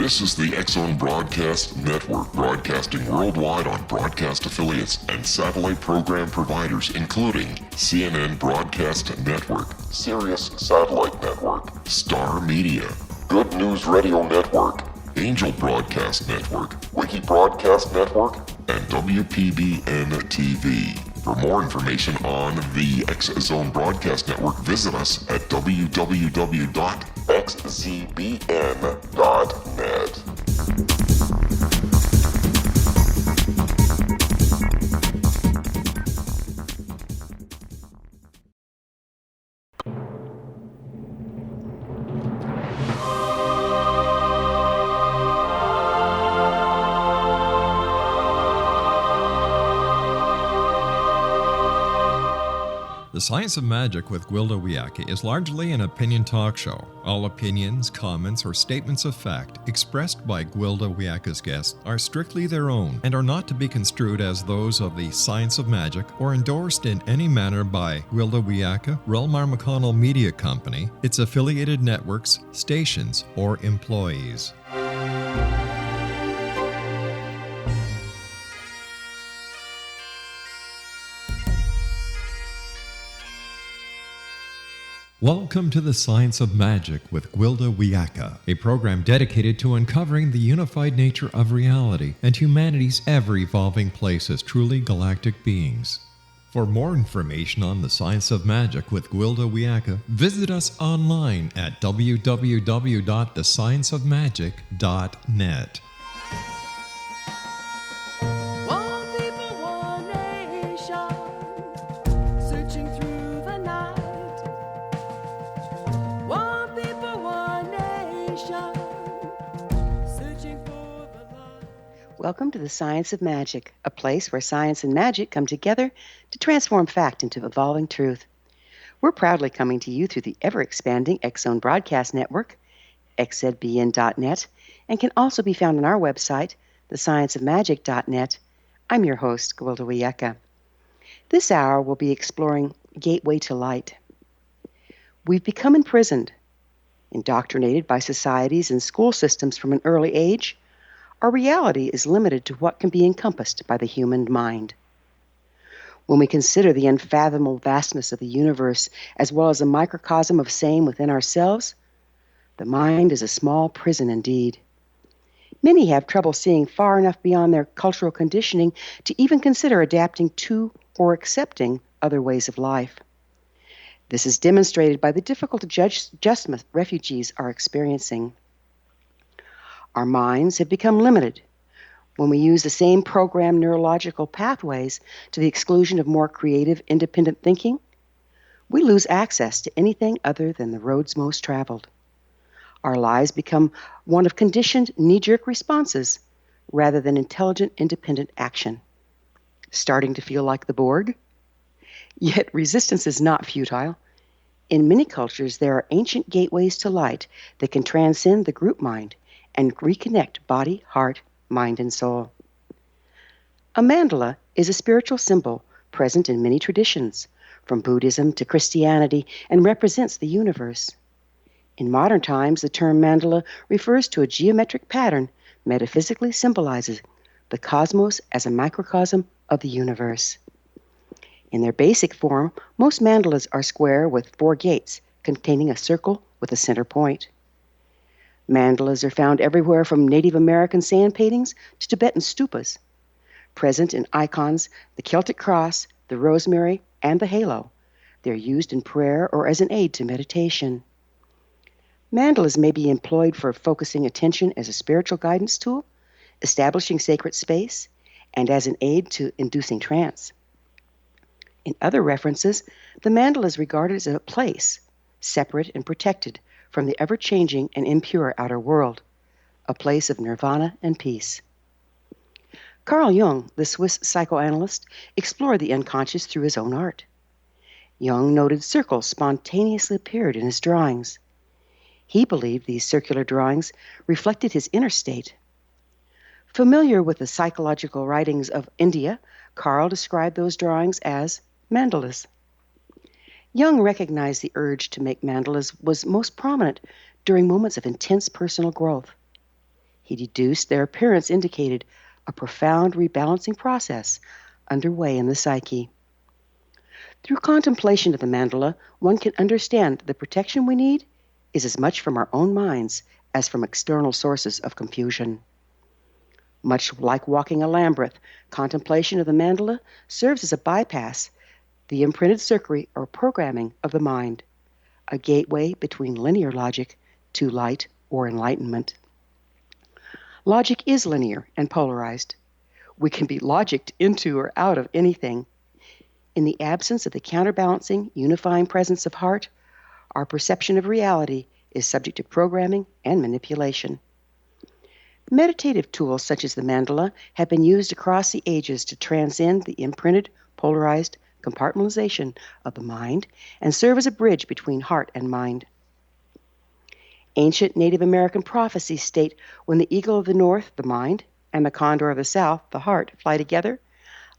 This is the X-Zone Broadcast Network, broadcasting worldwide on broadcast affiliates and satellite program providers, including CNN Broadcast Network, Sirius Satellite Network, Star Media, Good News Radio Network, Angel Broadcast Network, Wiki Broadcast Network, and WPBN TV. For more information on the X-Zone Broadcast Network, visit us at www.xzbn.net. The Science of Magic with Gwilda Wiyaka is largely an opinion talk show. All opinions, comments, or statements of fact expressed by Gwilda Wiyaka's guests are strictly their own and are not to be construed as those of the Science of Magic or endorsed in any manner by Gwilda Wiyaka, Relmar McConnell Media Company, its affiliated networks, stations, or employees. Welcome to the Science of Magic with Gwilda Wiyaka, a program dedicated to uncovering the unified nature of reality and humanity's ever-evolving place as truly galactic beings. For more information on the Science of Magic with Gwilda Wiyaka, visit us online at www.thescienceofmagic.net. Welcome to the Science of Magic, a place where science and magic come together to transform fact into evolving truth. We're proudly coming to you through the ever-expanding X-Zone Broadcast Network, xzbn.net, and can also be found on our website, thescienceofmagic.net. I'm your host, Gwilda Wiyaka. This hour we'll be exploring Gateway to Light. We've become imprisoned, indoctrinated by societies and school systems from an early age. Our reality is limited to what can be encompassed by the human mind. When we consider the unfathomable vastness of the universe as well as a microcosm of same within ourselves, the mind is a small prison indeed. Many have trouble seeing far enough beyond their cultural conditioning to even consider adapting to or accepting other ways of life. This is demonstrated by the difficult adjustment refugees are experiencing. Our minds have become limited. When we use the same programmed neurological pathways to the exclusion of more creative, independent thinking, we lose access to anything other than the roads most traveled. Our lives become one of conditioned, knee-jerk responses rather than intelligent, independent action. Starting to feel like the Borg? Yet resistance is not futile. In many cultures, there are ancient gateways to light that can transcend the group mind and reconnect body, heart, mind, and soul. A mandala is a spiritual symbol present in many traditions, from Buddhism to Christianity, and represents the universe. In modern times, the term mandala refers to a geometric pattern metaphysically symbolizes the cosmos as a microcosm of the universe. In their basic form, most mandalas are square with 4 gates containing a circle with a center point. Mandalas are found everywhere from Native American sand paintings to Tibetan stupas. Present in icons, the Celtic cross, the rosemary, and the halo. They're used in prayer or as an aid to meditation. Mandalas may be employed for focusing attention as a spiritual guidance tool, establishing sacred space, and as an aid to inducing trance. In other references, the mandala is regarded as a place, separate and protected from the ever-changing and impure outer world, a place of nirvana and peace. Carl Jung, the Swiss psychoanalyst, explored the unconscious through his own art. Jung noted circles spontaneously appeared in his drawings. He believed these circular drawings reflected his inner state. Familiar with the psychological writings of India, Carl described those drawings as mandalas. Jung recognized the urge to make mandalas was most prominent during moments of intense personal growth. He deduced their appearance indicated a profound rebalancing process underway in the psyche. Through contemplation of the mandala, one can understand that the protection we need is as much from our own minds as from external sources of confusion. Much like walking a labyrinth, contemplation of the mandala serves as a bypass, the imprinted circuitry or programming of the mind, a gateway between linear logic to light or enlightenment. Logic is linear and polarized. We can be logicked into or out of anything. In the absence of the counterbalancing, unifying presence of heart, our perception of reality is subject to programming and manipulation. Meditative tools such as the mandala have been used across the ages to transcend the imprinted, polarized compartmentalization of the mind and serve as a bridge between heart and mind. Ancient Native American prophecies state when the eagle of the north, the mind, and the condor of the south, the heart, fly together,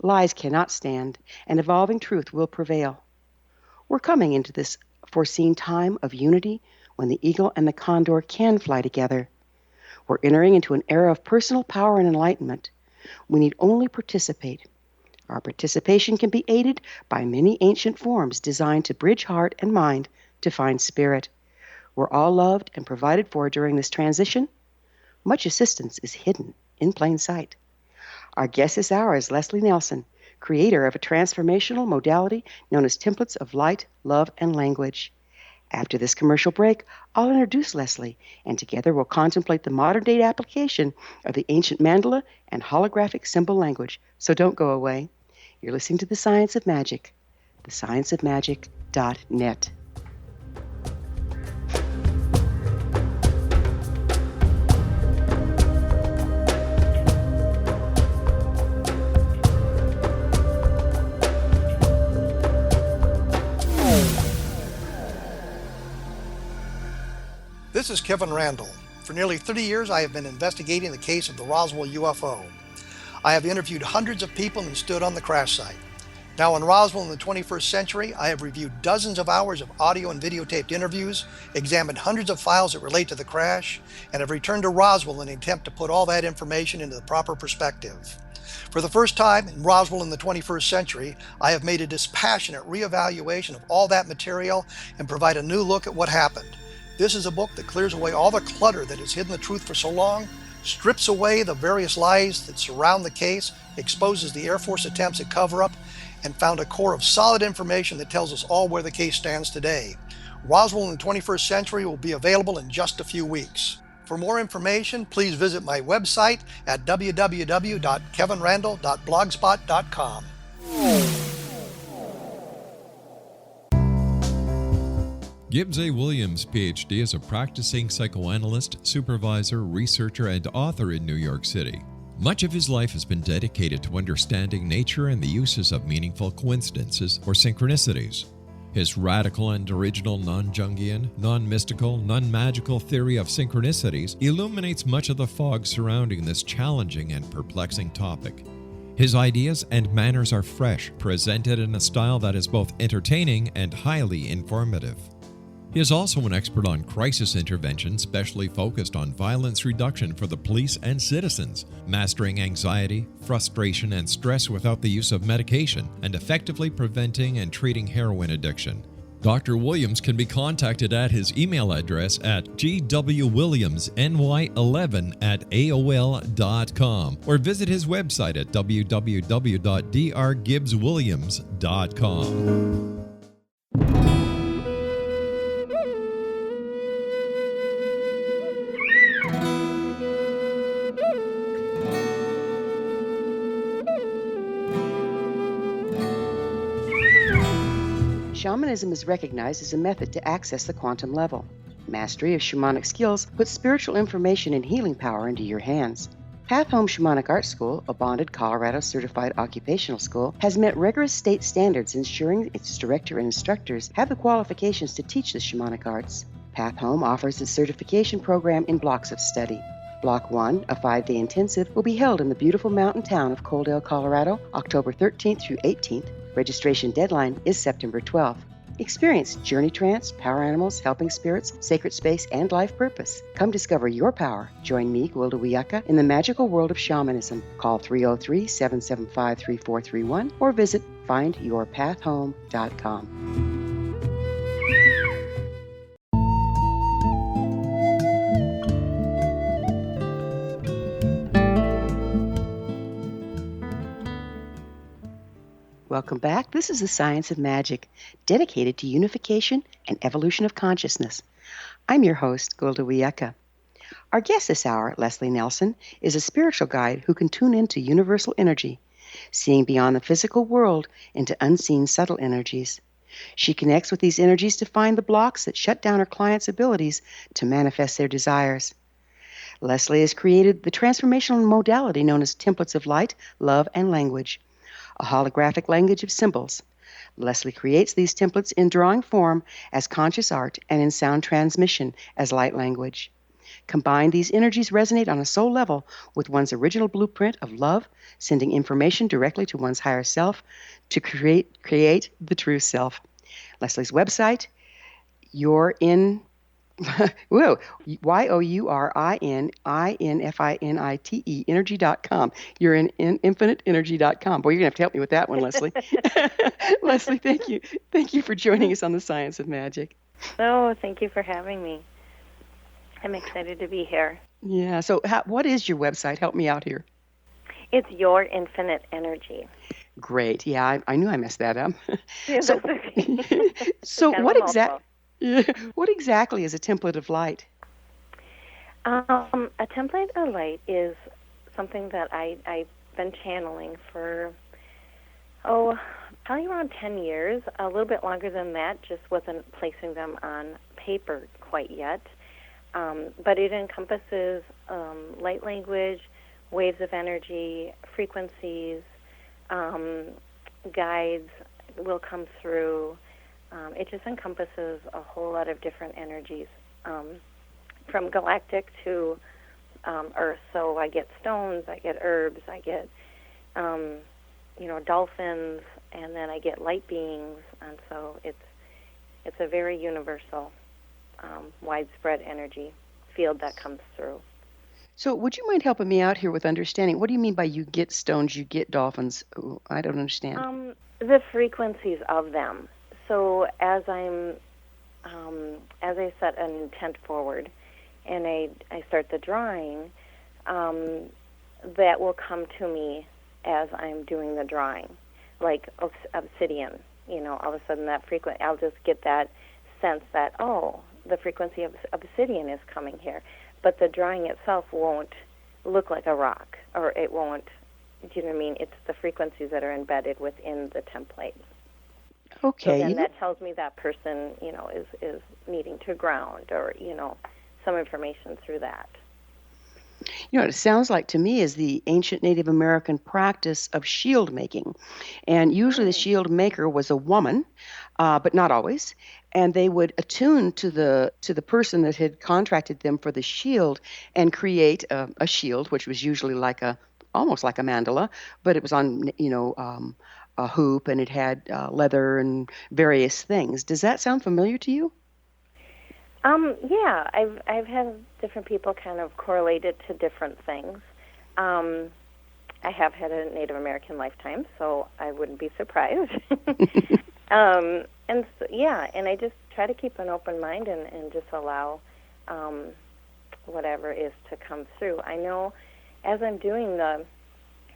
lies cannot stand, and evolving truth will prevail. We're coming into this foreseen time of unity when the eagle and the condor can fly together. We're entering into an era of personal power and enlightenment. We need only participate. Our participation can be aided by many ancient forms designed to bridge heart and mind to find spirit. We're all loved and provided for during this transition. Much assistance is hidden in plain sight. Our guest this hour is Leslee Nelson, creator of a transformational modality known as Templates of Light, Love, and Language. After this commercial break, I'll introduce Leslee, and together we'll contemplate the modern-day application of the ancient mandala and holographic symbol language. So don't go away. You're listening to The Science of Magic, thescienceofmagic.net. This is Kevin Randall. For nearly 30 years, I have been investigating the case of the Roswell UFO. I have interviewed hundreds of people and stood on the crash site. Now in Roswell in the 21st century, I have reviewed dozens of hours of audio and videotaped interviews, examined hundreds of files that relate to the crash, and have returned to Roswell in an attempt to put all that information into the proper perspective. For the first time in Roswell in the 21st century, I have made a dispassionate reevaluation of all that material and provide a new look at what happened. This is a book that clears away all the clutter that has hidden the truth for so long, strips away the various lies that surround the case, exposes the Air Force attempts at cover-up, and found a core of solid information that tells us all where the case stands today. Roswell in the 21st century will be available in just a few weeks. For more information, please visit my website at www.kevinrandall.blogspot.com. Gibbs A. Williams, Ph.D., is a practicing psychoanalyst, supervisor, researcher, and author in New York City. Much of his life has been dedicated to understanding nature and the uses of meaningful coincidences or synchronicities. His radical and original non-Jungian, non-mystical, non-magical theory of synchronicities illuminates much of the fog surrounding this challenging and perplexing topic. His ideas and manners are fresh, presented in a style that is both entertaining and highly informative. He is also an expert on crisis intervention, specially focused on violence reduction for the police and citizens, mastering anxiety, frustration, and stress without the use of medication, and effectively preventing and treating heroin addiction. Dr. Williams can be contacted at his email address at gwilliamsny11@aol.com or visit his website at www.drgibbswilliams.com. Shamanism is recognized as a method to access the quantum level. Mastery of shamanic skills puts spiritual information and healing power into your hands. Path Home Shamanic Art School, a bonded Colorado certified occupational school, has met rigorous state standards, ensuring its director and instructors have the qualifications to teach the shamanic arts. Path Home offers its certification program in blocks of study. Block 1, a 5-day intensive, will be held in the beautiful mountain town of Coaldale, Colorado, October 13th through 18th. Registration deadline is September 12th. Experience Journey Trance, Power Animals, Helping Spirits, Sacred Space, and Life Purpose. Come discover your power. Join me, Gwilda Wiyaka, in the magical world of shamanism. Call 303-775-3431 or visit findyourpathhome.com. Welcome back. This is the Science of Magic, dedicated to unification and evolution of consciousness. I'm your host, Gwilda Wiyaka. Our guest this hour, Leslee Nelson, is a spiritual guide who can tune into universal energy, seeing beyond the physical world into unseen subtle energies. She connects with these energies to find the blocks that shut down her clients' abilities to manifest their desires. Leslee has created the transformational modality known as templates of light, love, and language, a holographic language of symbols. Leslee creates these templates in drawing form as conscious art and in sound transmission as light language. Combined, these energies resonate on a soul level with one's original blueprint of love, sending information directly to one's higher self to create the true self. Leslee's website, Whoa, yourinfinite energy.com. You're in infiniteenergy.com. Boy, you're going to have to help me with that one, Leslee. Leslee, thank you. Thank you for joining us on the Science of Magic. Oh, thank you for having me. I'm excited to be here. Yeah, so what is your website? Help me out here. It's Your Infinite Energy. Great. Yeah, I knew I messed that up. Yeah, So, that's okay. so Kind of what a mouthful. what exactly is a template of light? A template of light is something that I've been channeling for, probably around 10 years, a little bit longer than that, just wasn't placing them on paper quite yet. But it encompasses light language, waves of energy, frequencies, guides will come through. It just encompasses a whole lot of different energies, from galactic to Earth. So I get stones, I get herbs, I get, dolphins, and then I get light beings, and so it's a very universal, widespread energy field that comes through. So would you mind helping me out here with understanding? What do you mean by you get stones, you get dolphins? Ooh, I don't understand. The frequencies of them. So as I set an intent forward, and I start the drawing, that will come to me as I'm doing the drawing, like obsidian. All of a sudden I'll just get that sense that, the frequency of obsidian is coming here. But the drawing itself won't look like a rock, or it won't, do you know what I mean? It's the frequencies that are embedded within the template. Okay. So then that tells me that person, is needing to ground, or, some information through that. What it sounds like to me is the ancient Native American practice of shield making. And usually the shield maker was a woman, but not always. And they would attune to the person that had contracted them for the shield and create a shield, which was usually almost like a mandala, but it was on, a hoop, and it had leather and various things. Does that sound familiar to you? Yeah, I've had different people kind of correlate it to different things. I have had a Native American lifetime, so I wouldn't be surprised. And I just try to keep an open mind and just allow whatever is to come through. I know as I'm doing the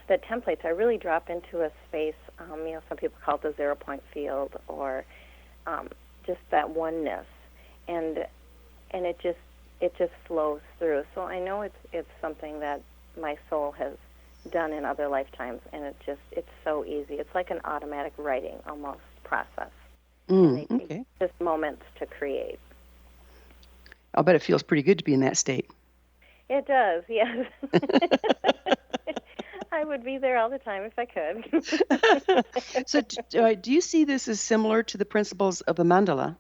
templates, I really drop into a space, some people call it the 0 point field, or just that oneness. And it just flows through. So I know it's something that my soul has done in other lifetimes, and it's so easy. It's like an automatic writing almost process. And they take just moments to create. I'll bet it feels pretty good to be in that state. It does, yes. I would be there all the time if I could. So do you see this as similar to the principles of the mandala?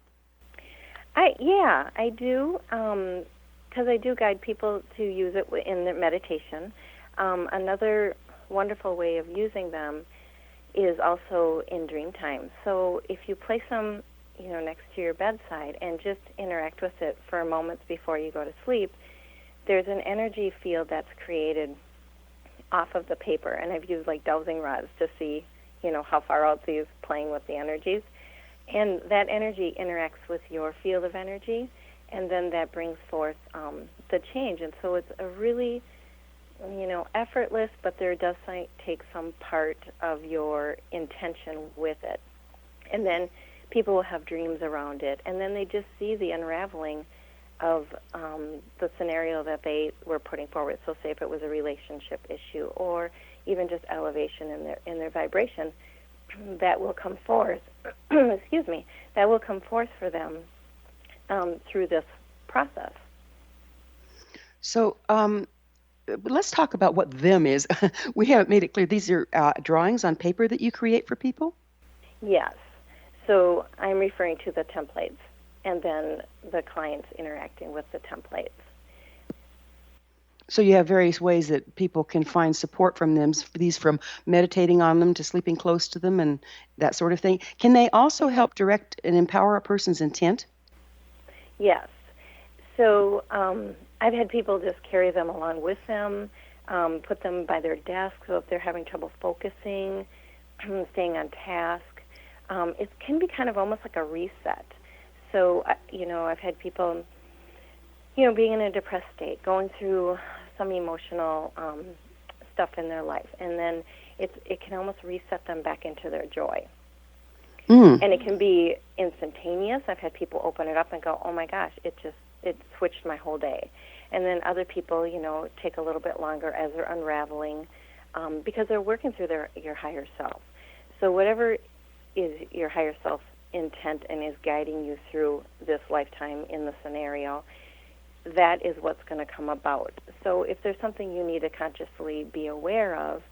I do, because I do guide people to use it in their meditation. Another wonderful way of using them is also in dream time. So if you place them next to your bedside and just interact with it for moments before you go to sleep, there's an energy field that's created off of the paper. And I've used like dowsing rods to see, how far out these playing with the energies. And that energy interacts with your field of energy, and then that brings forth the change. And so it's a really, effortless, but there does take some part of your intention with it. And then people will have dreams around it, and then they just see the unraveling of the scenario that they were putting forward. So say if it was a relationship issue or even just elevation in their vibration, that will come forth, excuse me, that will come forth for them through this process. So let's talk about what them is. We haven't made it clear. These are drawings on paper that you create for people? Yes. So I'm referring to the templates, and then the clients interacting with the templates. So you have various ways that people can find support from them, these from meditating on them to sleeping close to them and that sort of thing. Can they also help direct and empower a person's intent? Yes. So I've had people just carry them along with them, put them by their desk, so if they're having trouble focusing, staying on task, it can be kind of almost like a reset. So, I've had people, being in a depressed state, going through some emotional stuff in their life, and then it can almost reset them back into their joy. And it can be instantaneous. I've had people open it up and go, oh my gosh, it switched my whole day. And then other people, take a little bit longer as they're unraveling because they're working through your higher self. So whatever is your higher self intent and is guiding you through this lifetime in the scenario, that is what's going to come about. So if there's something you need to consciously be aware of,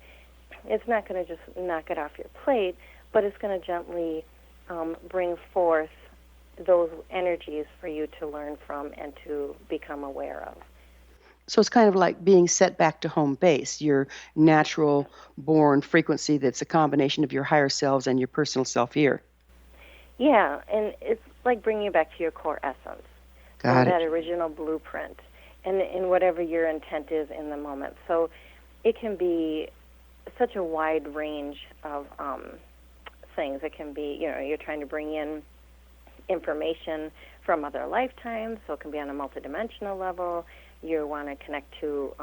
it's not going to just knock it off your plate, but it's going to gently bring forth those energies for you to learn from and to become aware of. So it's kind of like being set back to home base, your natural born frequency that's a combination of your higher selves and your personal self here. Yeah, and it's like bringing you back to your core essence. Got it. That original blueprint, and in whatever your intent is in the moment. So it can be such a wide range of things. It can be, you're trying to bring in information from other lifetimes, so it can be on a multidimensional level. You want to connect to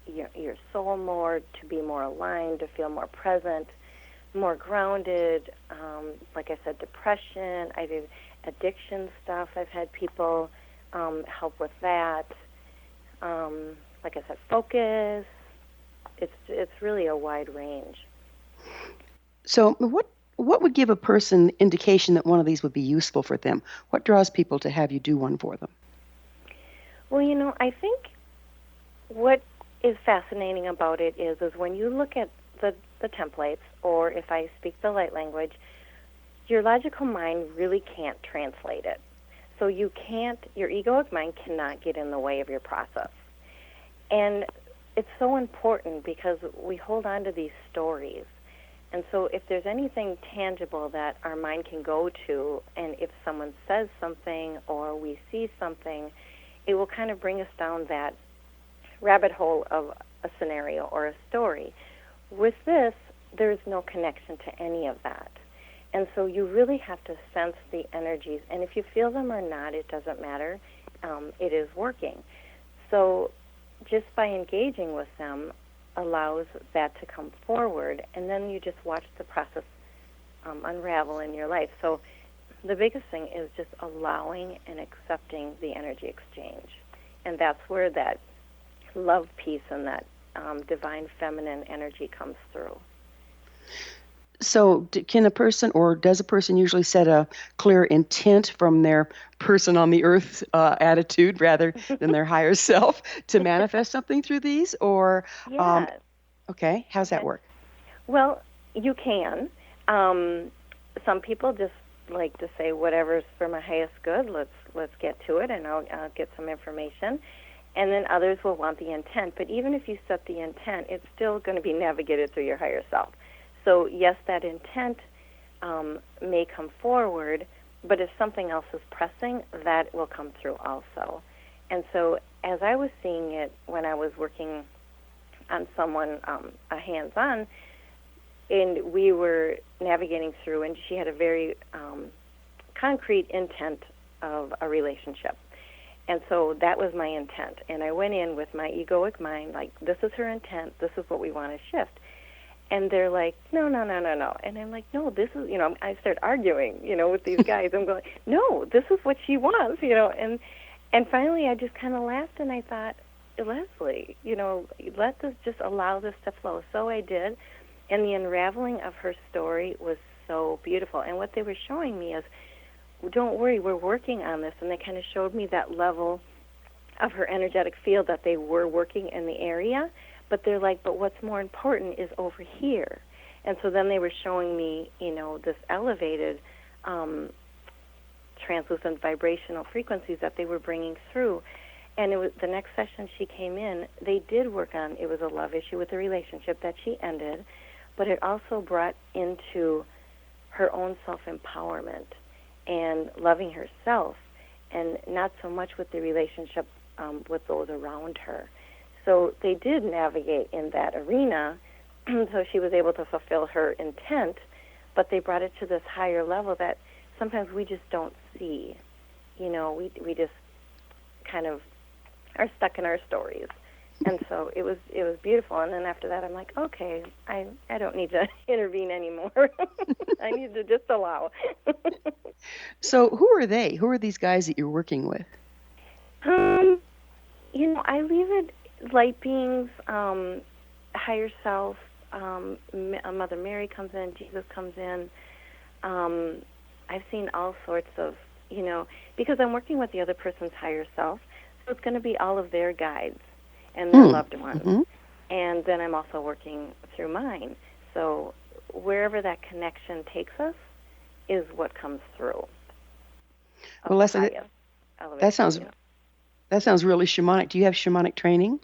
your soul more, to be more aligned, to feel more present, more grounded. Like I said, depression. I do addiction stuff. I've had people help with that. Like I said, focus. It's really a wide range. So what would give a person indication that one of these would be useful for them? What draws people to have you do one for them? Well, I think what is fascinating about it is when you look at the templates, or if I speak the light language, your logical mind really can't translate it. So your egoic mind cannot get in the way of your process. And it's so important because we hold on to these stories. And so if there's anything tangible that our mind can go to, and if someone says something or we see something, it will kind of bring us down that rabbit hole of a scenario or a story. With this, there's no connection to any of that. And so you really have to sense the energies. And if you feel them or not, it doesn't matter. It is working. So just by engaging with them allows that to come forward, and then you just watch the process unravel in your life. So the biggest thing is just allowing and accepting the energy exchange. And that's where that love piece and that divine feminine energy comes through. So can a person, or does a person usually set a clear intent from their person on the earth attitude rather than their higher self to manifest something through these? Or Yes. Okay, how's that work? Well, you can. Some people just like to say whatever's for my highest good, let's get to it, and I'll get some information. And then others will want the intent. But even if you set the intent, it's still going to be navigated through your higher self. So yes, that intent may come forward, but if something else is pressing, that will come through also. And so as I was seeing it when I was working on someone a hands-on, and we were navigating through, and she had a very concrete intent of a relationship. And so that was my intent. And I went in with my egoic mind, like, this is her intent, this is what we want to shift. And they're like, no. And I'm like, no, this is, I start arguing, with these guys. I'm going, no, this is what she wants, And finally I just kind of laughed and I thought, Leslee, let this, just allow this to flow. So I did. And the unraveling of her story was so beautiful. And what they were showing me is, don't worry, we're working on this. And they kind of showed me that level of her energetic field that they were working in the area. But they're like, but what's more important is over here. And so then they were showing me, this elevated translucent vibrational frequencies that they were bringing through. And it was the next session she came in, they did work on, it was a love issue with the relationship that she ended, but it also brought into her own self-empowerment and loving herself, and not so much with the relationship with those around her. So they did navigate in that arena, so she was able to fulfill her intent, but they brought it to this higher level that sometimes we just don't see. We just kind of are stuck in our stories. And so it was beautiful. And then after that, I'm like, okay, I don't need to intervene anymore. I need to just allow. So who are they? Who are these guys that you're working with? I leave it light beings, higher self. Mother Mary comes in, Jesus comes in. I've seen all sorts of, because I'm working with the other person's higher self, so it's going to be all of their guides and their loved ones. Mm-hmm. And then I'm also working through mine. So wherever that connection takes us is what comes through. Well, Leslee, that sounds really shamanic. Do you have shamanic training?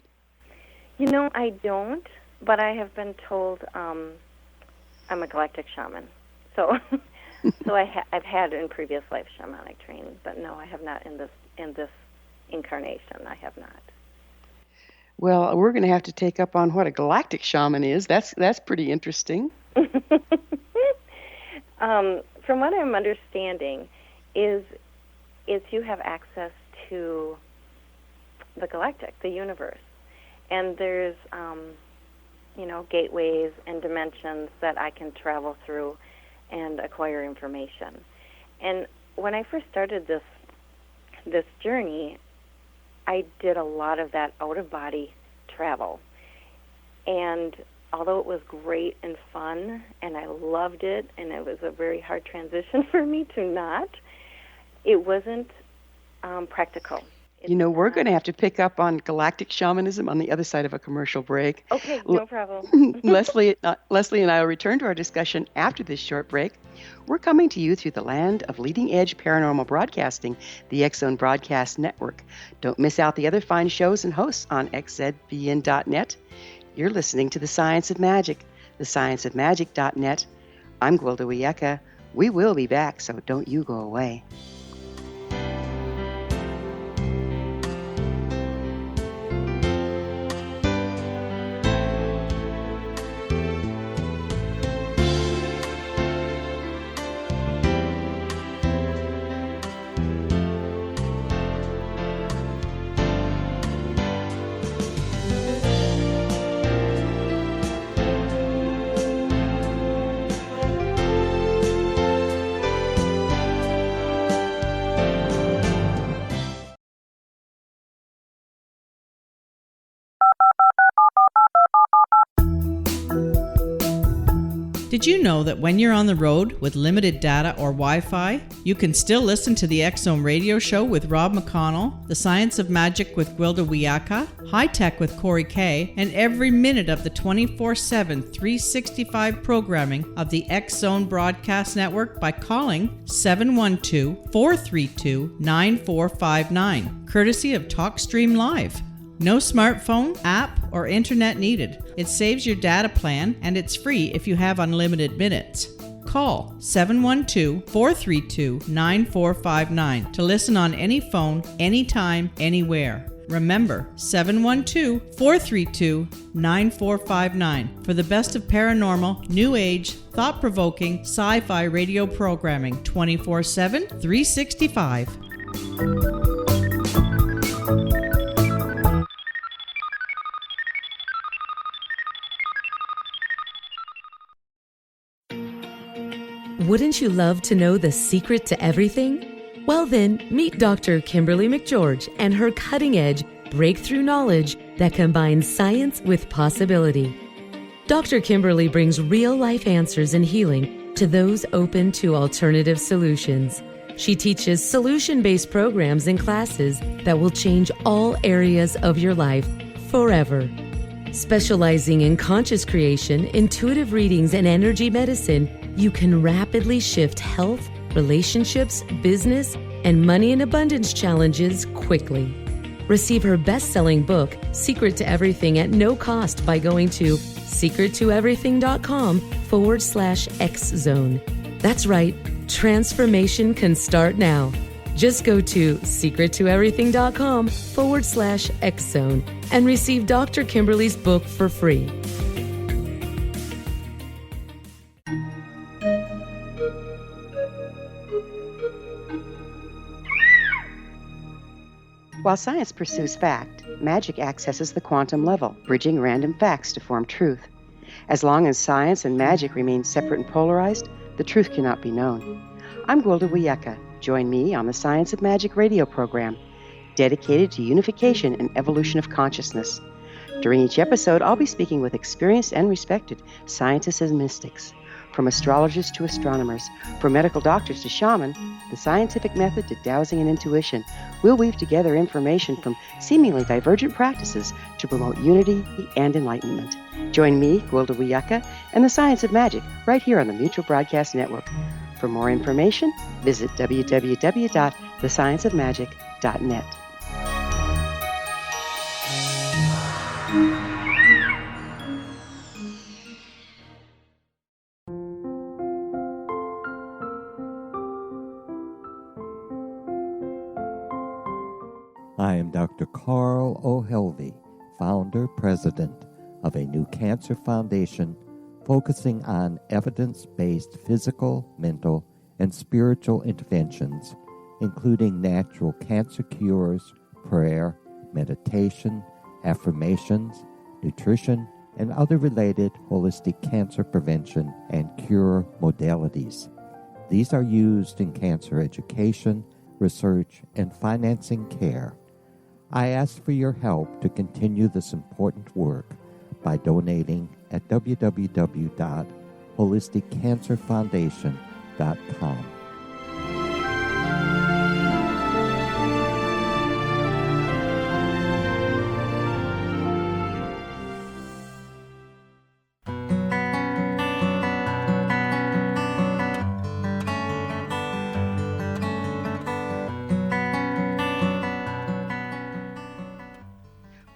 I don't, but I have been told I'm a galactic shaman. So I've had in previous life shamanic training, but no, I have not in this incarnation. I have not. Well, we're going to have to take up on what a galactic shaman is. That's pretty interesting. From what I'm understanding, is you have access to the galactic, the universe, and there's gateways and dimensions that I can travel through and acquire information. And when I first started this journey, I did a lot of that out-of-body travel. And although it was great and fun, and I loved it, and it was a very hard transition for me to not, it wasn't practical. We're going to have to pick up on galactic shamanism on the other side of a commercial break. Okay, no problem. Leslee and I will return to our discussion after this short break. We're coming to you through the land of leading-edge paranormal broadcasting, the X-Zone Broadcast Network. Don't miss out the other fine shows and hosts on xzbn.net. You're listening to The Science of Magic, thescienceofmagic.net. I'm Gwilda Wiyaka. We will be back, so don't you go away. Did you know that when you're on the road with limited data or Wi-Fi, you can still listen to the X-Zone radio show with Rob McConnell, The Science of Magic with Gwilda Wiyaka, High Tech with Corey Kay, and every minute of the 24/7, 365 programming of the X-Zone Broadcast Network by calling 712-432-9459, courtesy of TalkStream Live. No smartphone, app, or internet needed. It saves your data plan, and it's free if you have unlimited minutes. call 712-432-9459 to listen on any phone, anytime, anywhere. Remember, 712-432-9459 for the best of paranormal, new age, thought-provoking, sci-fi radio programming 24/7, 365. Wouldn't you love to know the secret to everything? Well then, meet Dr. Kimberly McGeorge and her cutting-edge, breakthrough knowledge that combines science with possibility. Dr. Kimberly brings real-life answers and healing to those open to alternative solutions. She teaches solution-based programs and classes that will change all areas of your life forever. Specializing in conscious creation, intuitive readings, and energy medicine, you can rapidly shift health, relationships, business, and money and abundance challenges quickly. Receive her best-selling book, Secret to Everything, at no cost by going to secrettoeverything.com/X-Zone. That's right, transformation can start now. Just go to secrettoeverything.com/X-Zone and receive Dr. Kimberly's book for free. While science pursues fact, magic accesses the quantum level, bridging random facts to form truth. As long as science and magic remain separate and polarized, the truth cannot be known. I'm Gwilda Wiyaka. Join me on the Science of Magic radio program, dedicated to unification and evolution of consciousness. During each episode, I'll be speaking with experienced and respected scientists and mystics. From astrologers to astronomers, from medical doctors to shaman, the scientific method to dowsing and intuition, we'll weave together information from seemingly divergent practices to promote unity and enlightenment. Join me, Gwilda Wiyaka, and the Science of Magic right here on the Mutual Broadcast Network. For more information, visit www.thescienceofmagic.net. I am Dr. Carl O'Helvey, founder, president of a new cancer foundation focusing on evidence-based physical, mental, and spiritual interventions, including natural cancer cures, prayer, meditation, affirmations, nutrition, and other related holistic cancer prevention and cure modalities. These are used in cancer education, research, and financing care. I ask for your help to continue this important work by donating at www.holisticcancerfoundation.com.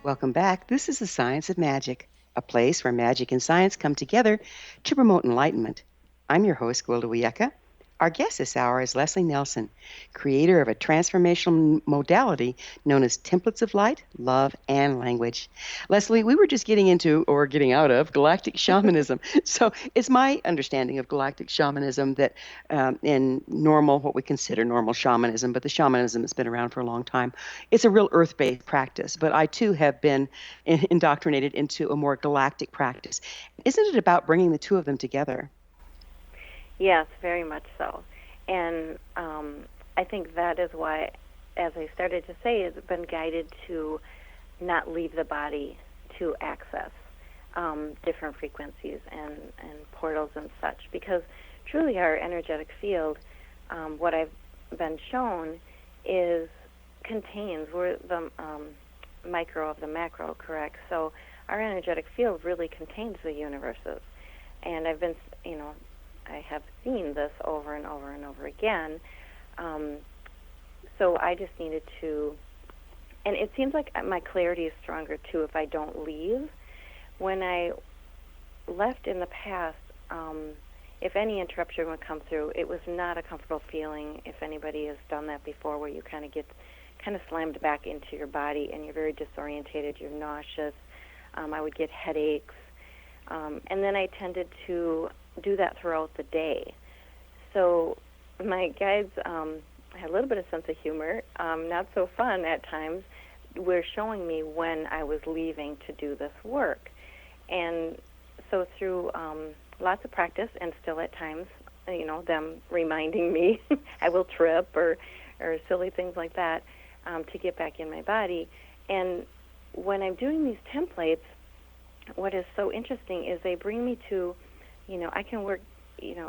Welcome back. This is the Science of Magic, a place where magic and science come together to promote enlightenment. I'm your host, Gwilda Wiyaka. Our guest this hour is Leslee Nelson, creator of a transformational modality known as templates of light, love, and language. Leslee, we were just getting out of galactic shamanism. So it's my understanding of galactic shamanism that in what we consider normal shamanism, but the shamanism that's been around for a long time, it's a real earth-based practice. But I, too, have been indoctrinated into a more galactic practice. Isn't it about bringing the two of them together? Yes, very much so. And I think that is why, as I started to say, it's been guided to not leave the body to access different frequencies and portals and such. Because truly our energetic field, what I've been shown, we're the micro of the macro, correct? So our energetic field really contains the universes. And I have seen this over and over and over again. So I just needed to, and it seems like my clarity is stronger too if I don't leave. When I left in the past, if any interruption would come through, it was not a comfortable feeling. If anybody has done that before, where you kind of get slammed back into your body and you're very disorientated, you're nauseous. I would get headaches. And then I tended to do that throughout the day. So my guides had a little bit of sense of humor, not so fun at times, were showing me when I was leaving to do this work. And so through lots of practice, and still at times, them reminding me I will trip or silly things like that, to get back in my body. And when I'm doing these templates, what is so interesting is they bring me to, I can work,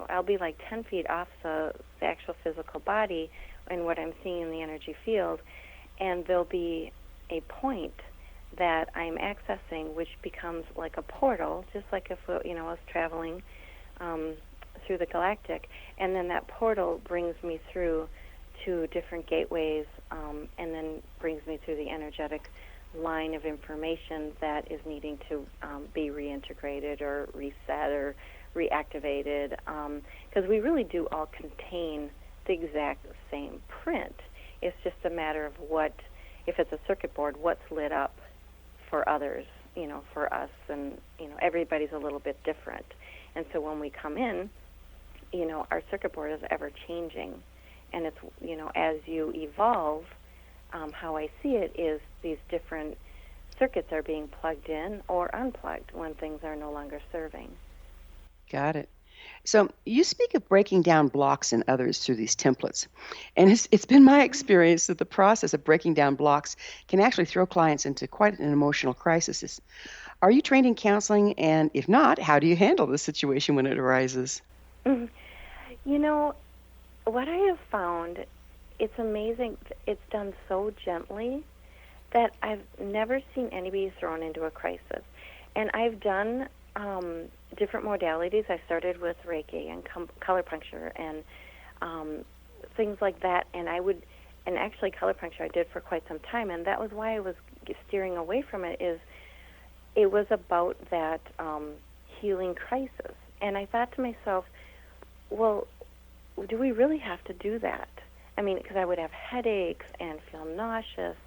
I'll be like 10 feet off the actual physical body and what I'm seeing in the energy field, and there'll be a point that I'm accessing, which becomes like a portal, just like if I was traveling through the galactic, and then that portal brings me through to different gateways, and then brings me through the energetic line of information that is needing to be reintegrated or reset or reactivated, because we really do all contain the exact same print. It's just a matter of what, if it's a circuit board, what's lit up for others, for us, and everybody's a little bit different. And so when we come in, our circuit board is ever changing, and it's as you evolve, how I see it is these different circuits are being plugged in or unplugged when things are no longer serving. Got it. So you speak of breaking down blocks in others through these templates. And it's been my experience that the process of breaking down blocks can actually throw clients into quite an emotional crisis. Are you trained in counseling? And if not, how do you handle the situation when it arises? What I have found, it's amazing. It's done so gently that I've never seen anybody thrown into a crisis. And I've done different modalities. I started with Reiki and color puncture and things like that. And actually color puncture I did for quite some time. And that was why I was steering away from it, is it was about that healing crisis. And I thought to myself, well, do we really have to do that? I mean, because I would have headaches and feel nauseous,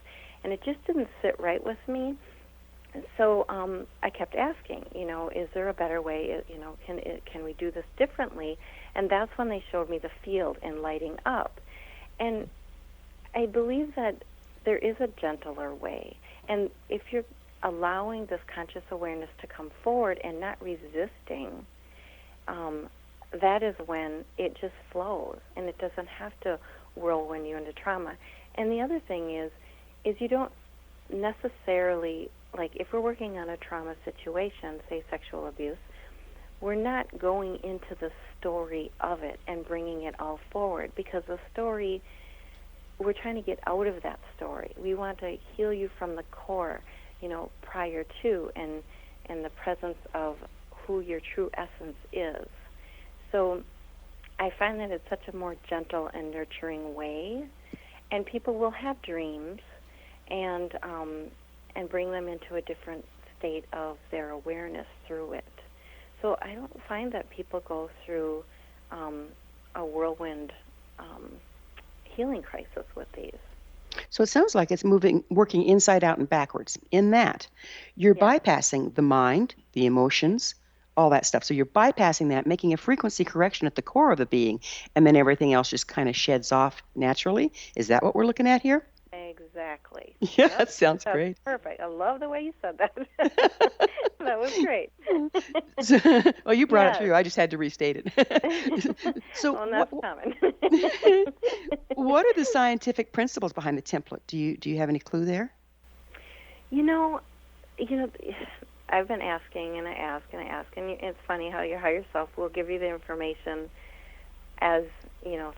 and it just didn't sit right with me. And so I kept asking, is there a better way? Can we do this differently? And that's when they showed me the field and lighting up. And I believe that there is a gentler way. And if you're allowing this conscious awareness to come forward and not resisting, that is when it just flows, and it doesn't have to whirlwind you into trauma. And the other thing is you don't necessarily, like if we're working on a trauma situation, say sexual abuse, we're not going into the story of it and bringing it all forward, because the story, we're trying to get out of that story. We want to heal you from the core, prior to and the presence of who your true essence is. So I find that it's such a more gentle and nurturing way, and people will have dreams and bring them into a different state of their awareness through it. So I don't find that people go through a whirlwind healing crisis with these. So it sounds like it's working inside out and backwards, in that you're bypassing the mind, the emotions, all that stuff. So you're bypassing that, making a frequency correction at the core of the being, and then everything else just kind of sheds off naturally. Is that what we're looking at here? Exactly. Yeah, that sounds great. Perfect. I love the way you said that. That was great. Well, you brought it through. I just had to restate it. So, well, that's common. What are the scientific principles behind the template? Do you have any clue there? I've been asking, and I ask, and I ask, and it's funny how your higher self will give you the information as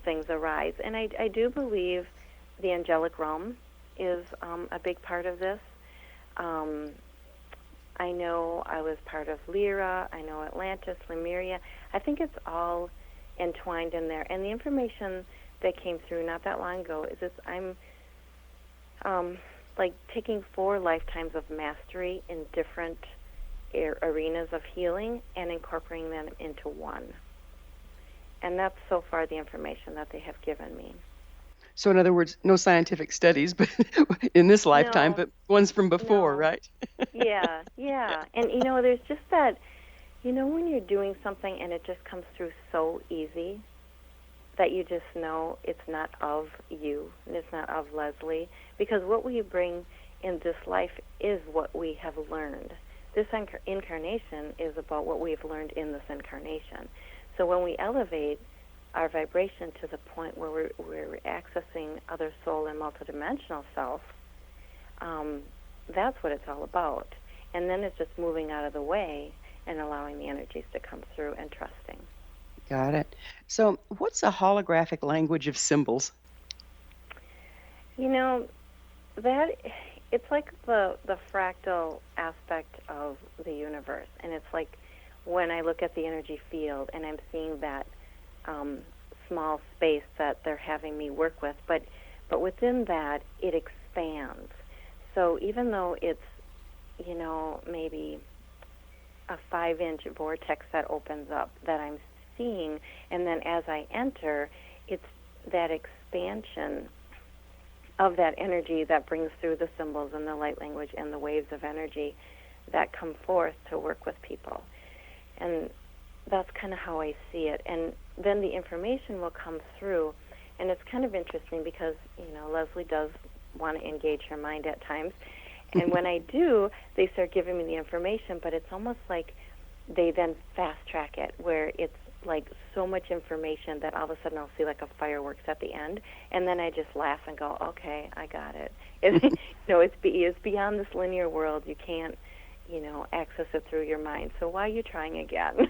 things arise. And I do believe the angelic realm is a big part of this. I know I was part of Lyra. I know Atlantis, Lemuria. I think it's all entwined in there. And the information that came through not that long ago is this: I'm like taking 4 lifetimes of mastery in different arenas of healing and incorporating them into one. And that's so far the information that they have given me. So in other words, no scientific studies, but in this lifetime, No, but ones from before, no. right? Yeah, yeah. And, there's just that, when you're doing something and it just comes through so easy that you just know it's not of you and it's not of Leslee, because what we bring in this life is what we have learned. This incarnation is about what we've learned in this incarnation. So when we elevate our vibration to the point where we're accessing other soul and multidimensional self, that's what it's all about. And then it's just moving out of the way and allowing the energies to come through and trusting. Got it. So what's a holographic language of symbols? That it's like the fractal aspect of the universe, and it's like when I look at the energy field and I'm seeing that small space that they're having me work with, but within that it expands. So even though it's maybe a 5-inch vortex that opens up that I'm seeing, and then as I enter, it's that expansion of that energy that brings through the symbols and the light language and the waves of energy that come forth to work with people. And that's kind of how I see it. And then the information will come through, and it's kind of interesting because, Leslee does want to engage her mind at times. And when I do, they start giving me the information, but it's almost like they then fast-track it, where it's like so much information that all of a sudden I'll see like a fireworks at the end, and then I just laugh and go, okay, I got it. It's beyond this linear world. You can't, access it through your mind. So why are you trying again?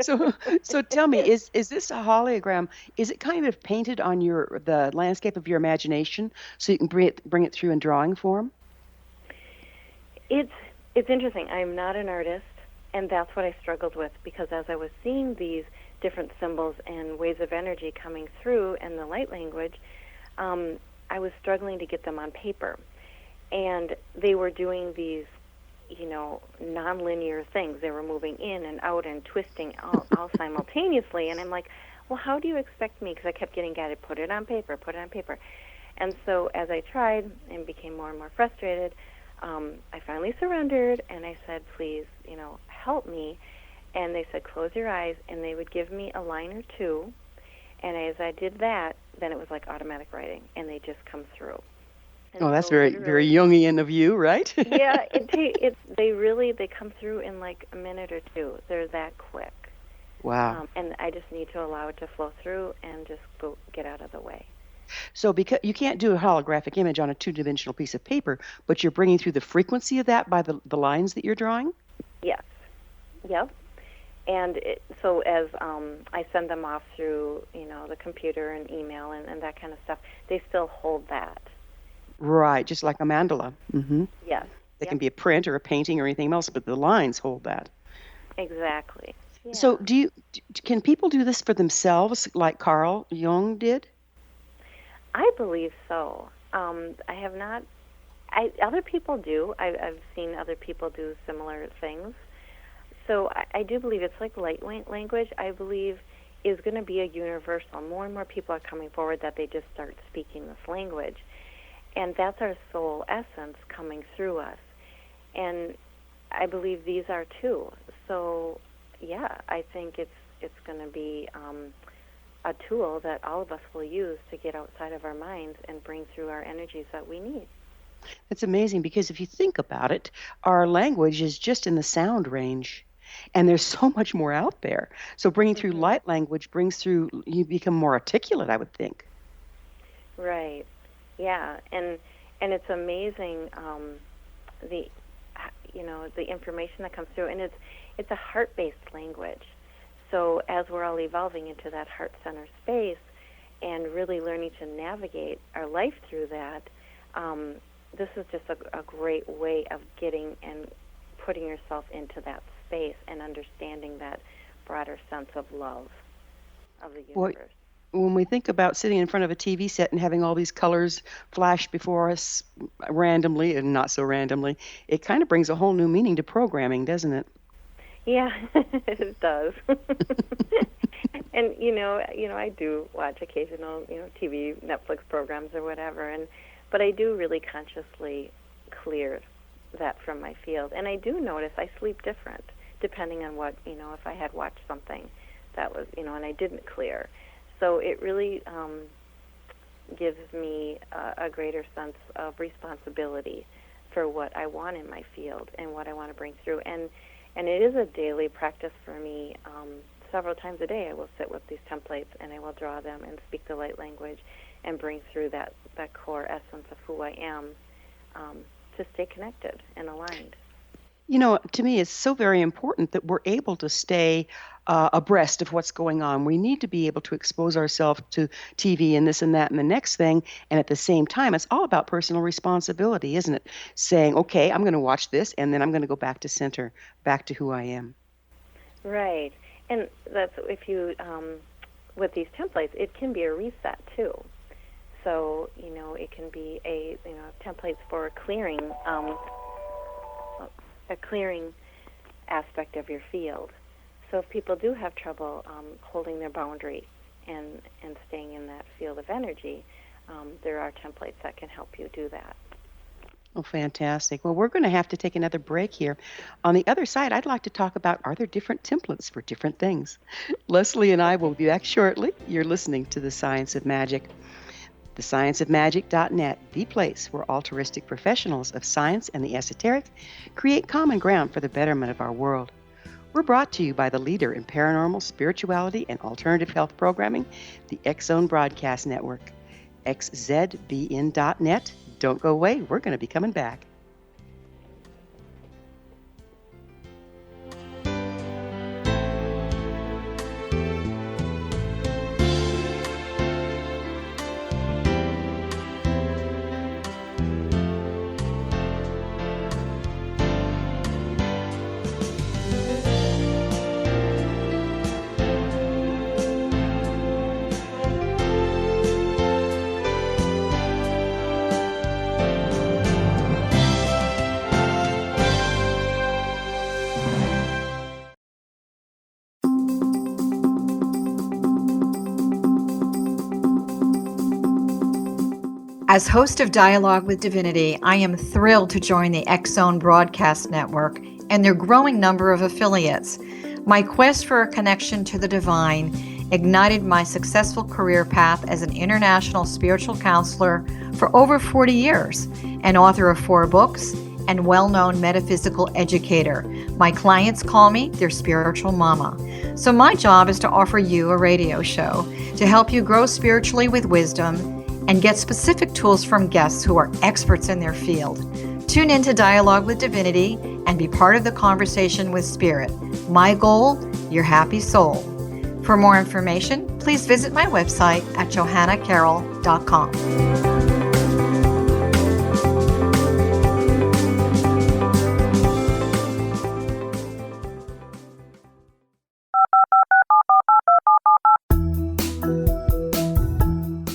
So tell me, is this a hologram? Is it kind of painted on the landscape of your imagination so you can bring it through in drawing form? It's interesting. I'm not an artist. And that's what I struggled with, because as I was seeing these different symbols and waves of energy coming through and the light language, I was struggling to get them on paper. And they were doing these, nonlinear things. They were moving in and out and twisting all simultaneously. And I'm like, well, how do you expect me? Because I kept getting guided, put it on paper. And so as I tried and became more and more frustrated, I finally surrendered, and I said, please, help me. And they said, close your eyes, and they would give me a line or two. And as I did that, then it was like automatic writing, and they just come through. And that's so very, very Jungian of you, right? Yeah, they come through in like a minute or two. They're that quick. Wow. And I just need to allow it to flow through and just get out of the way. So because you can't do a holographic image on a 2-dimensional piece of paper, but you're bringing through the frequency of that by the lines that you're drawing? Yes. Yep. And so as I send them off through, the computer and email and that kind of stuff, they still hold that. Right, just like a mandala. Mm-hmm. Yes. They can be a print or a painting or anything else, but the lines hold that. Exactly. Yeah. So can people do this for themselves like Carl Jung did? I believe so. I have not. Other people do. I've seen other people do similar things. So I do believe it's like light language. I believe is going to be a universal. More and more people are coming forward that they just start speaking this language, and that's our soul essence coming through us. And I believe these are too. So yeah, I think it's going to be a tool that all of us will use to get outside of our minds and bring through our energies that we need. That's amazing, because if you think about it, our language is just in the sound range, and there's so much more out there. So bringing through light language you become more articulate, I would think. Right. Yeah, and it's amazing the information that comes through, and it's a heart-based language. So as we're all evolving into that heart center space and really learning to navigate our life through that, this is just a great way of getting and putting yourself into that space and understanding that broader sense of love of the universe. When we think about sitting in front of a TV set and having all these colors flash before us randomly and not so randomly, it kind of brings a whole new meaning to programming, doesn't it? Yeah, it does. And I do watch occasional, TV, Netflix programs or whatever, but I do really consciously clear that from my field. And I do notice I sleep different depending on what, if I had watched something that was, and I didn't clear. So it really gives me a greater sense of responsibility for what I want in my field and what I want to bring through. And it is a daily practice for me. Several times a day I will sit with these templates and I will draw them and speak the light language and bring through that core essence of who I am to stay connected and aligned. To me, it's so very important that we're able to stay abreast of what's going on. We need to be able to expose ourselves to TV and this and that and the next thing. And at the same time, it's all about personal responsibility, isn't it? Saying, okay, I'm going to watch this and then I'm going to go back to center, back to who I am. Right. And that's if you, with these templates, it can be a reset too. So, it can be templates for clearing, a clearing aspect of your field. So if people do have trouble holding their boundary and staying in that field of energy, there are templates that can help you do that. Oh, fantastic. Well, we're going to have to take another break here. On the other side, I'd like to talk about, are there different templates for different things? Leslie and I will be back shortly. You're listening to The Science of Magic. TheScienceOfMagic.net, the place where altruistic professionals of science and the esoteric create common ground for the betterment of our world. We're brought to you by the leader in paranormal, spirituality, and alternative health programming, the X Zone Broadcast Network. XZBN.net. Don't go away. We're going to be coming back. As host of Dialogue with Divinity, I am thrilled to join the X Zone Broadcast Network and their growing number of affiliates. My quest for a connection to the divine ignited my successful career path as an international spiritual counselor for over 40 years, an author of 4 books, and well-known metaphysical educator. My clients call me their spiritual mama. So my job is to offer you a radio show to help you grow spiritually with wisdom and get specific tools from guests who are experts in their field. Tune in to Dialogue with Divinity and be part of the conversation with Spirit. My goal, your happy soul. For more information, please visit my website at johannacarroll.com.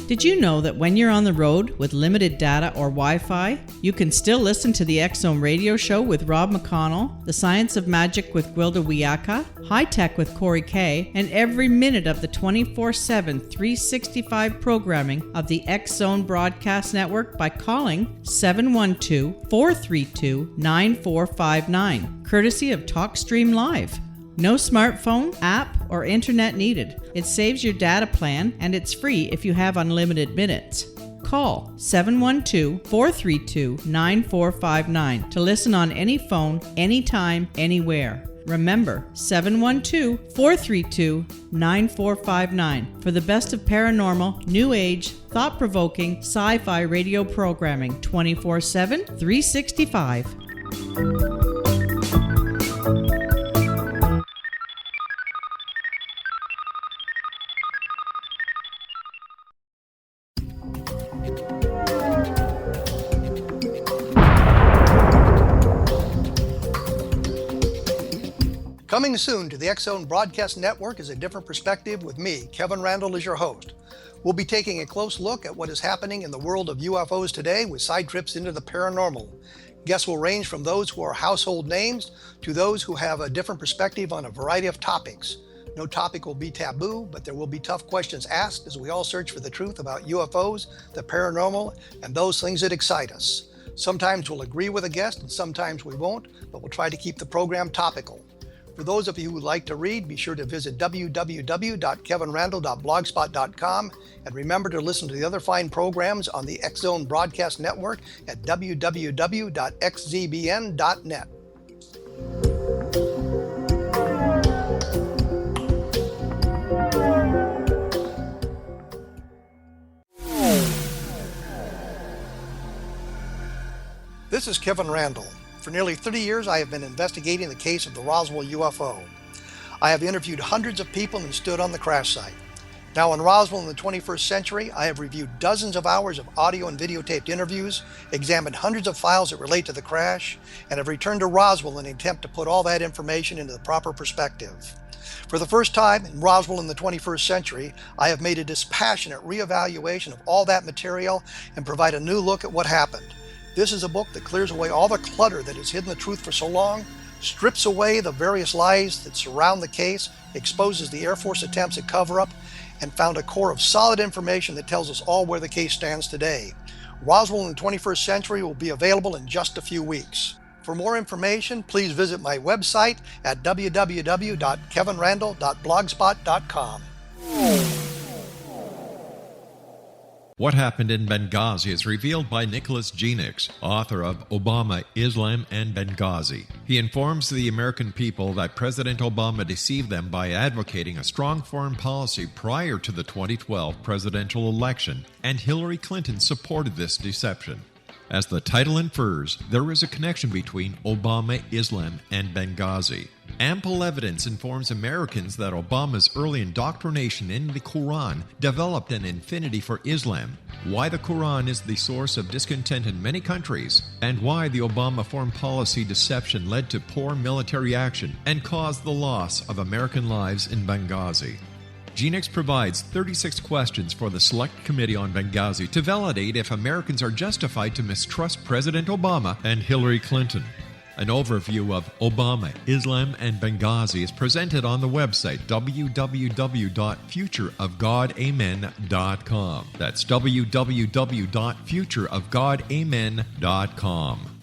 Did you know that when you're on the road with limited data or Wi-Fi, you can still listen to the X Zone radio show with Rob McConnell, The Science of Magic with Gwilda Wiyaka, High Tech with Corey Kay, and every minute of the 24/7, 365 programming of the X Zone Broadcast Network by calling 712-432-9459, courtesy of TalkStream Live. No smartphone, app, or internet needed. It saves your data plan and it's free if you have unlimited minutes. Call 712-432-9459 to listen on any phone, anytime, anywhere. Remember, 712-432-9459 for the best of paranormal, new age, thought-provoking, sci-fi radio programming 24/7, 365. Coming soon to the X Zone Broadcast Network is A Different Perspective with me, Kevin Randall, as your host. We'll be taking a close look at what is happening in the world of UFOs today with side trips into the paranormal. Guests will range from those who are household names to those who have a different perspective on a variety of topics. No topic will be taboo, but there will be tough questions asked as we all search for the truth about UFOs, the paranormal, and those things that excite us. Sometimes we'll agree with a guest and sometimes we won't, but we'll try to keep the program topical. For those of you who would like to read, be sure to visit www.kevinrandle.blogspot.com and remember to listen to the other fine programs on the X Zone Broadcast Network at www.xzbn.net. This is Kevin Randle. For nearly 30 years, I have been investigating the case of the Roswell UFO. I have interviewed hundreds of people and stood on the crash site. Now in Roswell in the 21st century, I have reviewed dozens of hours of audio and videotaped interviews, examined hundreds of files that relate to the crash, and have returned to Roswell in an attempt to put all that information into the proper perspective. For the first time in Roswell in the 21st century, I have made a dispassionate reevaluation of all that material and provide a new look at what happened. This is a book that clears away all the clutter that has hidden the truth for so long, strips away the various lies that surround the case, exposes the Air Force attempts at cover-up, and found a core of solid information that tells us all where the case stands today. Roswell in the 21st century will be available in just a few weeks. For more information, please visit my website at www.kevinrandle.blogspot.com. What Happened in Benghazi is revealed by Nicholas Genix, author of Obama, Islam, and Benghazi. He informs the American people that President Obama deceived them by advocating a strong foreign policy prior to the 2012 presidential election, and Hillary Clinton supported this deception. As the title infers, there is a connection between Obama, Islam, and Benghazi. Ample evidence informs Americans that Obama's early indoctrination in the Quran developed an affinity for Islam, why the Quran is the source of discontent in many countries, and why the Obama foreign policy deception led to poor military action and caused the loss of American lives in Benghazi. Genix provides 36 questions for the Select Committee on Benghazi to validate if Americans are justified to mistrust President Obama and Hillary Clinton. An overview of Obama, Islam, and Benghazi is presented on the website www.futureofgodamen.com. That's www.futureofgodamen.com.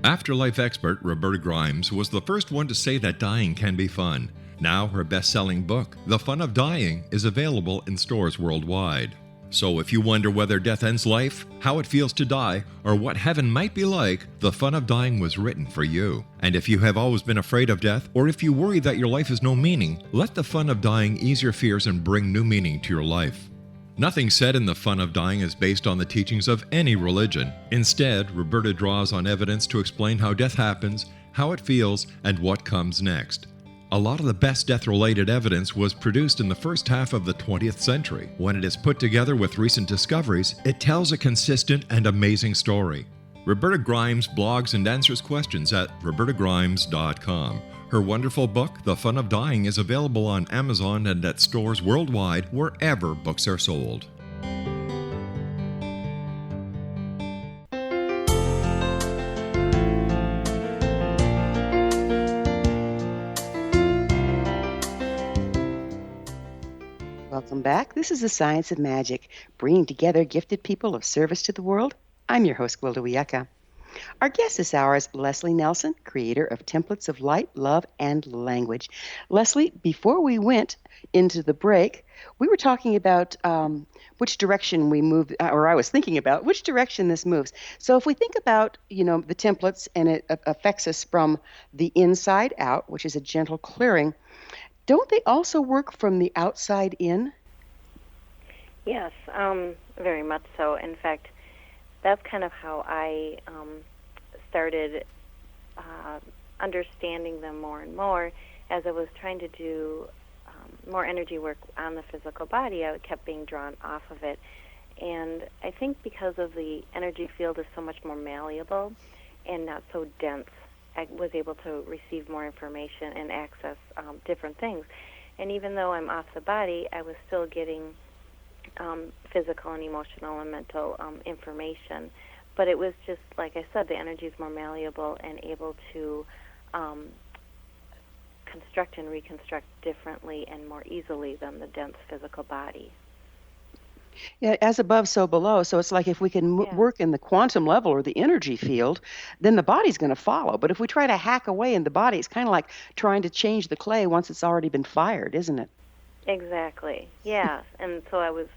Afterlife expert Roberta Grimes was the first one to say that dying can be fun. Now her best-selling book, The Fun of Dying, is available in stores worldwide. So if you wonder whether death ends life, how it feels to die, or what heaven might be like, The Fun of Dying was written for you. And if you have always been afraid of death, or if you worry that your life has no meaning, let The Fun of Dying ease your fears and bring new meaning to your life. Nothing said in The Fun of Dying is based on the teachings of any religion. Instead, Roberta draws on evidence to explain how death happens, how it feels, and what comes next. A lot of the best death-related evidence was produced in the first half of the 20th century. When it is put together with recent discoveries, it tells a consistent and amazing story. Roberta Grimes blogs and answers questions at robertagrimes.com. Her wonderful book, The Fun of Dying, is available on Amazon and at stores worldwide wherever books are sold. Welcome back. This is The Science of Magic, bringing together gifted people of service to the world. I'm your host, Gwilda Wiyaka. Our guest this hour is Leslee Nelson, creator of Templates of Light, Love, and Language. Leslee, before we went into the break, we were talking about which direction we move, or I was thinking about which direction this moves. So if we think about, the templates and it affects us from the inside out, which is a gentle clearing, don't they also work from the outside in? Yes, very much so. In fact, that's kind of how I started understanding them more and more. As I was trying to do more energy work on the physical body, I kept being drawn off of it. And I think because of the energy field is so much more malleable and not so dense, I was able to receive more information and access different things. And even though I'm off the body, I was still getting physical and emotional and mental information But it was just, like I said, the energy is more malleable and able to construct and reconstruct differently and more easily than the dense physical body. Yeah, as above, so below. So it's like if we can Yeah. work in the quantum level or the energy field, then the body's going to follow. But if we try to hack away in the body, it's kind of like trying to change the clay once it's already been fired, isn't it? Exactly. Yeah. And so I was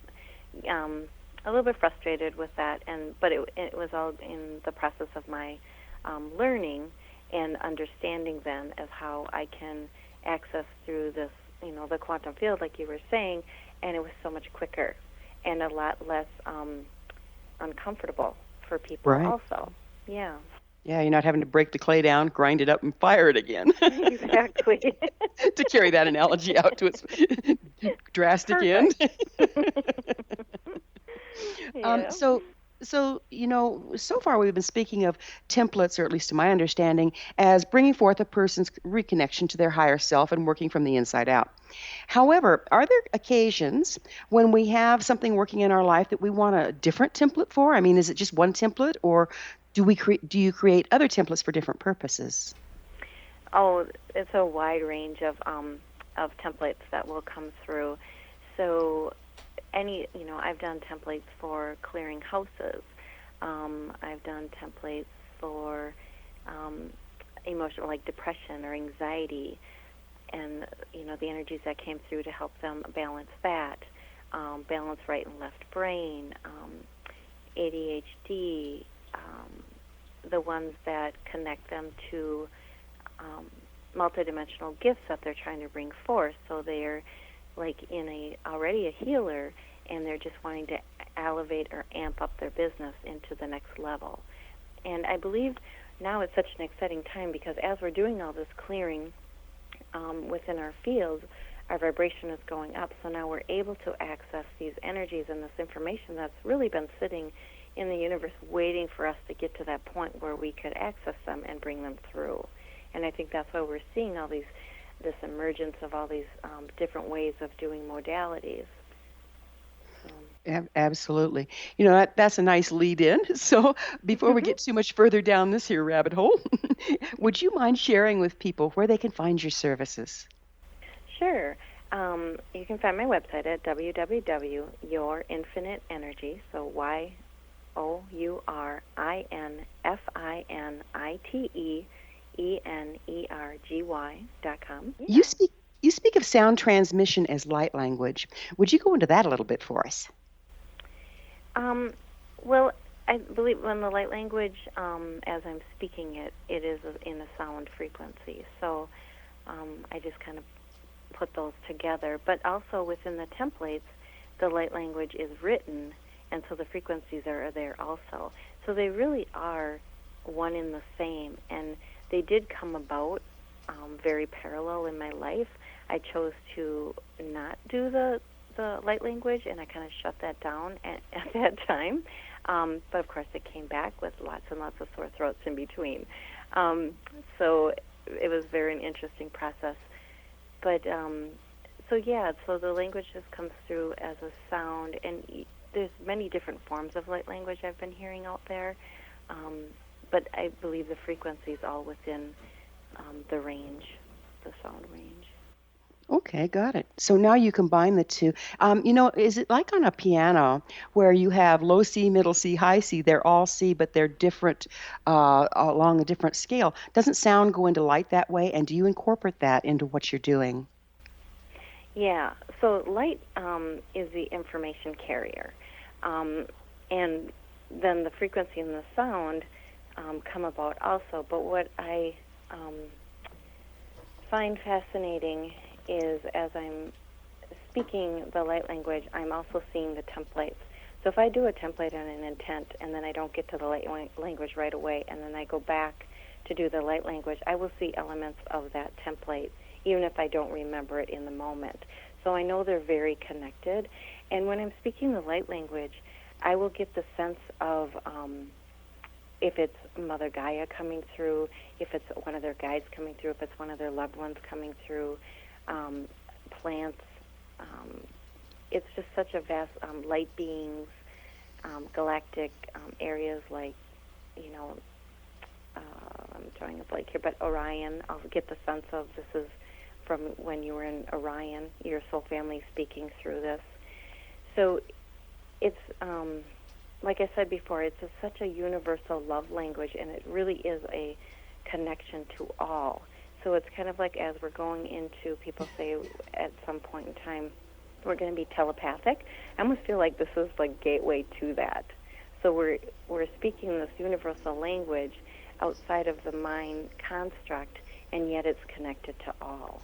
a little bit frustrated with that, but it was all in the process of my learning and understanding then of how I can access through this, the quantum field, like you were saying, and it was so much quicker and a lot less uncomfortable for people Right. also. Yeah. Yeah, you're not having to break the clay down, grind it up, and fire it again. Exactly. To carry that analogy out to its drastic end. Yeah. So so far we've been speaking of templates, or at least to my understanding, as bringing forth a person's reconnection to their higher self and working from the inside out. However, are there occasions when we have something working in our life that we want a different template for? I mean, is it just one template, or do you create other templates for different purposes? Oh, it's a wide range of templates that will come through. So I've done templates for clearing houses. I've done templates for emotional, like depression or anxiety, and the energies that came through to help them balance that, balance right and left brain, ADHD, the ones that connect them to multidimensional gifts that they're trying to bring forth. So they're like already a healer, and they're just wanting to elevate or amp up their business into the next level. And I believe now it's such an exciting time because as we're doing all this clearing within our fields, our vibration is going up. So now we're able to access these energies and this information that's really been sitting in the universe waiting for us to get to that point where we could access them and bring them through. And I think that's why we're seeing this emergence of all these different ways of doing modalities. Absolutely. That's a nice lead in. So before we get too much further down this here rabbit hole, would you mind sharing with people where they can find your services? Sure. You can find my website at www.yourinfiniteenergy, so yourinfiniteenergy.com. You speak of sound transmission as light language. Would you go into that a little bit for us? Well, I believe when the light language, as I'm speaking it is in a sound frequency. So I just kind of put those together. But also within the templates, the light language is written, and so the frequencies are there also. So they really are one in the same, and they did come about very parallel in my life. I chose to not do the light language, and I kind of shut that down at that time. But of course, it came back with lots and lots of sore throats in between. So it was very an interesting process. But so the language just comes through as a sound, and there's many different forms of light language I've been hearing out there. But I believe the frequency is all within the range, the sound range. Okay, got it. So now you combine the two. Is it like on a piano where you have low C, middle C, high C? They're all C, but they're different along a different scale. Doesn't sound go into light that way? And do you incorporate that into what you're doing? Yeah. So light is the information carrier, and then the frequency and the sound come about also. But what I find fascinating is as I'm speaking the light language, I'm also seeing the templates. So if I do a template on an intent and then I don't get to the light language right away, and then I go back to do the light language, I will see elements of that template, even if I don't remember it in the moment. So I know they're very connected. And when I'm speaking the light language, I will get the sense of if it's Mother Gaia coming through, if it's one of their guides coming through, if it's one of their loved ones coming through, plants. It's just such a vast light beings. galactic areas like, you know, I'm drawing a blank here, but Orion, I'll get the sense of this is from when you were in Orion, your soul family speaking through this. So it's, like I said before, it's such a universal love language, and it really is a connection to all. So it's kind of like as we're going into, people say at some point in time, we're going to be telepathic. I almost feel like this is like gateway to that. So we're speaking this universal language outside of the mind construct, and yet it's connected to all.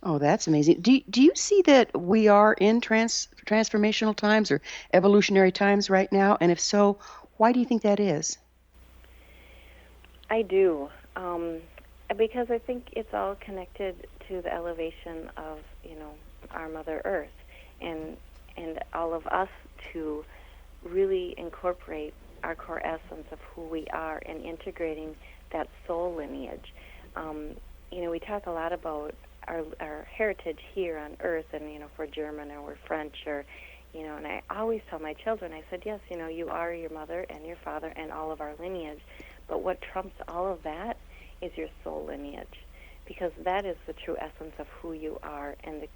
Oh, that's amazing. Do you see that we are in transformational times or evolutionary times right now? And if so, why do you think that is? I do, because I think it's all connected to the elevation of, you know, our Mother Earth, and all of us to really incorporate our core essence of who we are and integrating that soul lineage. You know, we talk a lot about our heritage here on Earth, and, you know, if we're German or we're French or, you know, and I always tell my children, I said, yes, you know, you are your mother and your father and all of our lineage, but what trumps all of that is your soul lineage, because that is the true essence of who you are and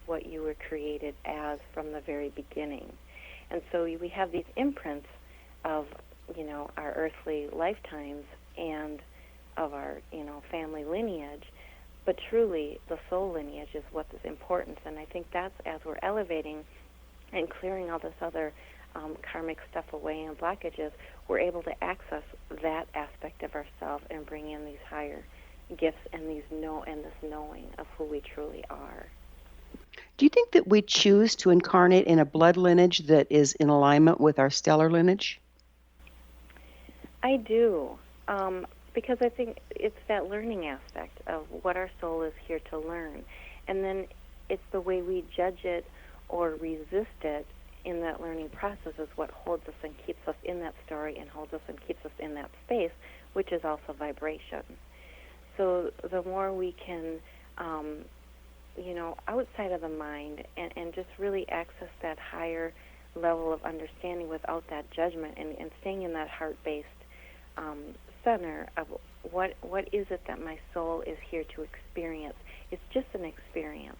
what you were created as from the very beginning. And so we have these imprints of, you know, our earthly lifetimes and of our, you know, family lineage, but truly the soul lineage is what is important. And I think that's as we're elevating and clearing all this other karmic stuff away and blockages, we're able to access that aspect of ourselves and bring in these higher gifts and this knowing of who we truly are. Do you think that we choose to incarnate in a blood lineage that is in alignment with our stellar lineage? I do, because I think it's that learning aspect of what our soul is here to learn. And then it's the way we judge it or resist it in that learning process is what holds us and keeps us in that story and holds us and keeps us in that space, which is also vibration. So the more we can, you know, outside of the mind and just really access that higher level of understanding without that judgment and staying in that heart-based center of what is it that my soul is here to experience. It's just an experience,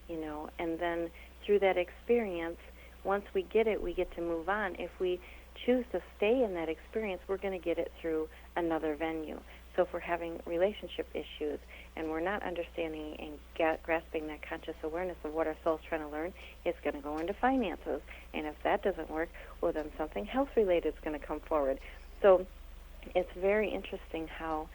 you know, and then through that experience, once we get it, we get to move on. If we choose to stay in that experience, we're going to get it through another venue. So if we're having relationship issues and we're not understanding and grasping that conscious awareness of what our soul's trying to learn, it's going to go into finances. And if that doesn't work, well, then something health-related is going to come forward. So it's very interesting how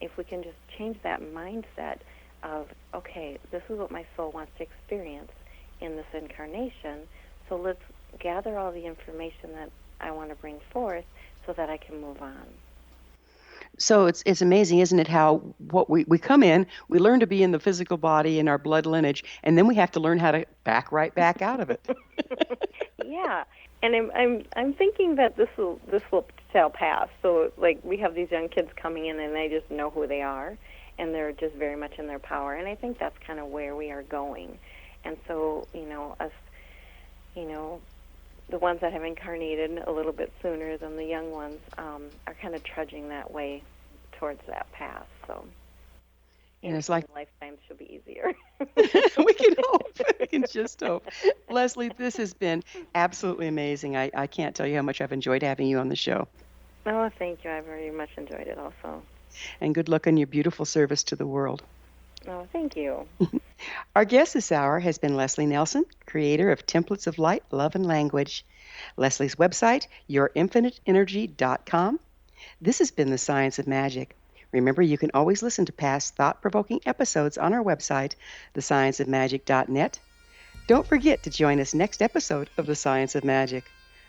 if we can just change that mindset of, okay, this is what my soul wants to experience in this incarnation, so let's gather all the information that I want to bring forth so that I can move on. So it's amazing, isn't it, how what we come in, we learn to be in the physical body in our blood lineage, and then we have to learn how to back right back out of it. Yeah, and I'm thinking that this will shall pass. So like we have these young kids coming in and they just know who they are, and they're just very much in their power. And I think that's kind of where we are going. And so, you know, us, you know, the ones that have incarnated a little bit sooner than the young ones are kind of trudging that way towards that path. So, and it's like lifetimes should be easier. we can hope. We can just hope. Leslee, this has been absolutely amazing. I can't tell you how much I've enjoyed having you on the show. Oh, thank you. I very much enjoyed it also. And good luck on your beautiful service to the world. Oh, thank you. Our guest this hour has been Leslee Nelson, creator of Templates of Light, Love, and Language. Leslee's website, yourinfiniteenergy.com. This has been The Science of Magic. Remember, you can always listen to past thought-provoking episodes on our website, thescienceofmagic.net. Don't forget to join us next episode of The Science of Magic.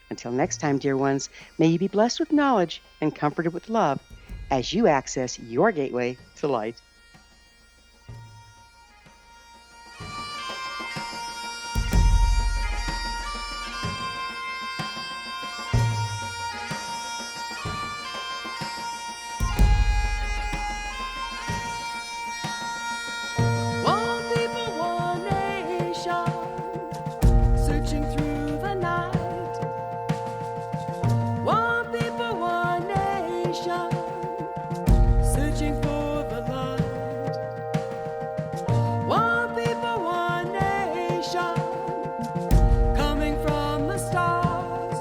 Until next time, dear ones, may you be blessed with knowledge and comforted with love as you access your gateway to light. One people, one nation, searching through the night, nation, searching for the light. One people, one nation, coming from the stars.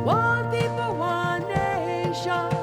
One people, one nation.